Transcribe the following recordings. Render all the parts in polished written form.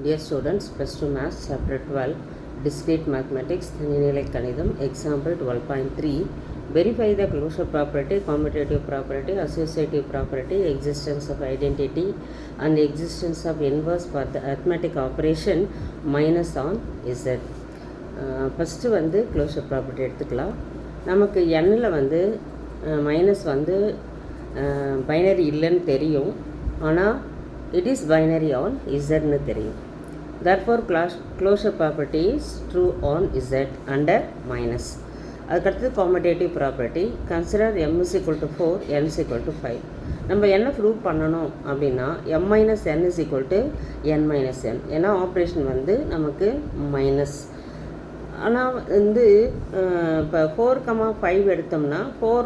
Dear students, plus 2 Maths, Chapter 12, Discrete Mathematics, Thaniniலை Kanidam, Example 12.3, Verify the closure property, commutative property, associative property, existence of identity, and existence of inverse for the arithmetic operation minus on Z. First வந்து closure property எடுத்துக்கலாம். நமக்கு எண்ணில் வந்து minus வந்து binary இல்லைன்னு தெரியும், ஆனால் it is binary on இசட்னு தெரியும். therefore closure property is true on Z under minus. அதுக்கடுத்து commutative property, consider m is equal to 4, n is equal to 5. நம்ம என்ன ப்ரூவ் பண்ணணும் அப்படின்னா m minus n is equal to n minus n. ஏன்னா operation வந்து நமக்கு minus. ஆனால் வந்து இப்போ 4,5 எடுத்தோம்னா 4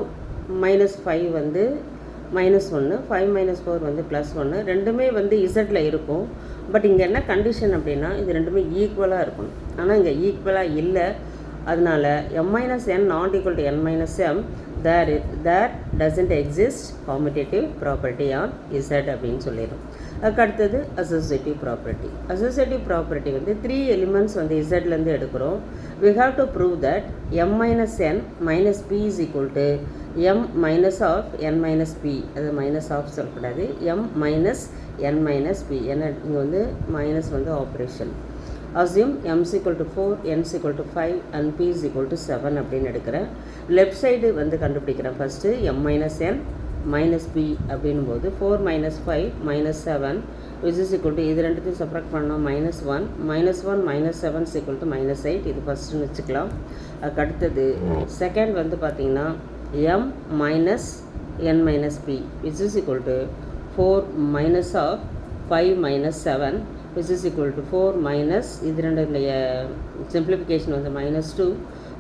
minus 5 வந்து -1, 5 minus 4 வந்து +1, ரெண்டுமே வந்து இசட்டில் இருக்கும். பட் இங்கே என்ன கண்டிஷன் அப்படின்னா இது ரெண்டுமே ஈக்குவலாக இருக்கணும். ஆனால் இங்கே ஈக்குவலாக இல்லை. அதனால m minus n not equal to n minus m, there doesn't exist commutative property on z அப்படின்னு சொல்லிடும். அதுக்கு அடுத்தது அசோசியேட்டிவ் ப்ராப்பர்ட்டி. அசோசியேட்டிவ் ப்ராப்பர்ட்டி வந்து 3 எலிமெண்ட்ஸ் வந்து இசட்லேருந்து எடுக்கிறோம். we have to prove that m minus n minus p is equal to m minus of n minus p. அது minus of சொல்லக்கூடாது, m minus n minus p. ஏன்னா இங்கே வந்து minus வந்து operation. assume m is equal to 4, n is equal to 5 and p is equal to 7 அப்படின்னு எடுக்கிறேன். Left side வந்து கண்டுபிடிக்கிறேன். First m minus n minus p அப்படின்னும் போது 4 minus 5 minus 7 which is equal to இது ரெண்டுத்தையும் சப்ராக்ட் பண்ணோம் -1 -1 minus 7 is equal to -8. இது ஃபஸ்ட்டுன்னு வச்சுக்கலாம். அதுக்கு அடுத்தது செகண்ட் வந்து பார்த்திங்கன்னா m minus n minus p which is equal to 4 minus of 5 minus 7 which is equal to 4 minus இது ரெண்டுடைய சிம்பிளிஃபிகேஷன் வந்து -2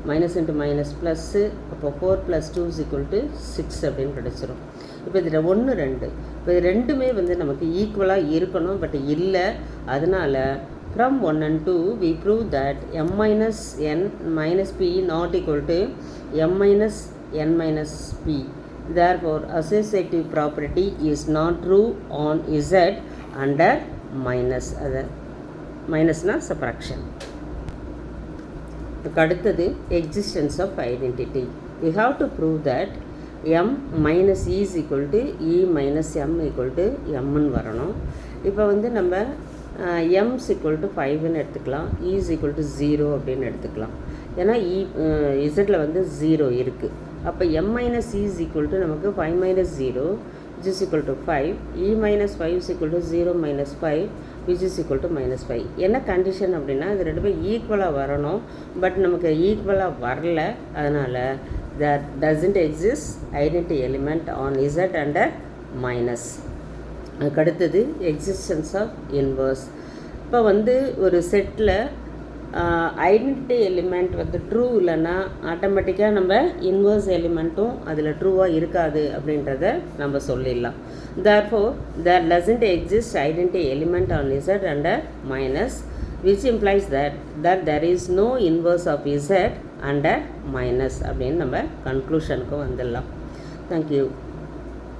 மைனஸ் இன்ட்டு மைனஸ் ப்ளஸ்ஸு, அப்போ 4 + 2 is equal to 6 அப்படின்னு கிடச்சிரும். இப்போ இதில் 1 2 இப்போ இது ரெண்டுமே வந்து நமக்கு ஈக்குவலாக இருக்கணும், பட் இல்லை. அதனால் from 1 and 2 we prove that m minus n minus p not equal to m minus n minus p. therefore associative property is not true on z under minus. அது மைனஸ்னால் சப்ராக்ஷன். அடுத்தது existence of identity. we have to prove that m minus e is equal to e minus m equal to mன்னு வரணும். இப்போ வந்து நம்ம m is equal to 5ன்னு எடுத்துக்கலாம், e is equal to 0 அப்படின்னு எடுத்துக்கலாம். ஏன்னா இசட்டில் வந்து 0 இருக்குது. அப்போ m minus e is equal to நமக்கு 5 minus 0 which is equal to 5, e minus 5 is equal to 0 minus 5 which is equal to -5. என்ன கண்டிஷன் அப்படின்னா இது ரெண்டுமே ஈக்குவலாக வரணும், பட் நமக்கு ஈக்குவலாக வரல. அதனால் there doesn't exist identity element on z under minus. அதுக்கு அடுத்தது எக்ஸிஸ்டன்ஸ் ஆஃப் இன்வர்ஸ். இப்போ வந்து ஒரு செட்டில் ஐடென்டிட்டி எலிமெண்ட் வந்து ட்ரூ இல்லைன்னா ஆட்டோமேட்டிக்காக நம்ம இன்வர்ஸ் எலிமெண்ட்டும் அதில் ட்ரூவாக இருக்காது அப்படின்றத நம்ம சொல்லிடலாம். therefore there doesn't exist identity element on z under minus, which implies that there is no inverse of z under minus அப்படின்னு நம்ம கன்க்ளூஷனுக்கு வந்துடலாம். Thank you.